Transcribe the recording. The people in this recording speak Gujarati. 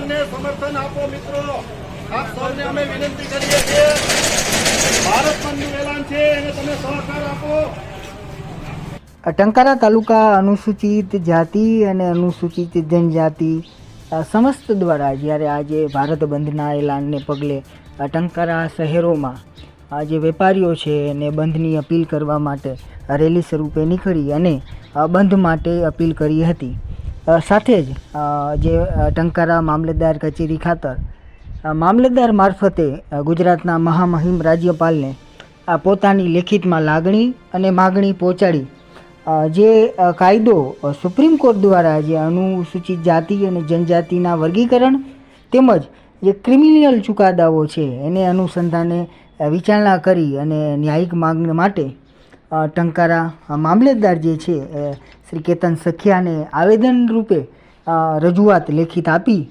આંદોલનને સમર્થન આપો મિત્રો. આપ સૌને અમે વિનંતી કરીએ છીએ. ભારત બંધનું એલાન છે એને તમે સહકાર આપો. ટંકારા તાલુકા અનુસૂચિત જાતિ અને અનુસૂચિત જનજાતિ સમસ્ત દ્વારા જ્યારે આજે ભારત બંધના એલાનને પગલે ટંકારા શહેરોમાં જે વેપારીઓ છે એને બંધની અપીલ કરવા માટે રેલી સ્વરૂપે નીકળી અને બંધ માટે અપીલ કરી હતી. સાથે જ જે ટંકારા મામલતદાર કચેરી ખાતર મામલતદાર મારફતે ગુજરાતના મહામહિમ રાજ્યપાલને પોતાની લેખિતમાં લાગણી અને માગણી પહોંચાડી જે કાયદો સુપ્રીમ કોર્ટ દ્વારા જે અનુસૂચિત જાતિ અને જનજાતિના વર્ગીકરણ તેમજ જે ક્રિમિનલ ચુકાદાઓ છે એને અનુસંધાને વિચારણા કરી અને ન્યાયિક માગણી માટે ટંકારા મામલતદાર જે છે શ્રી કેતન સખિયાને આવેદન રૂપે રજૂઆત લેખિત આપી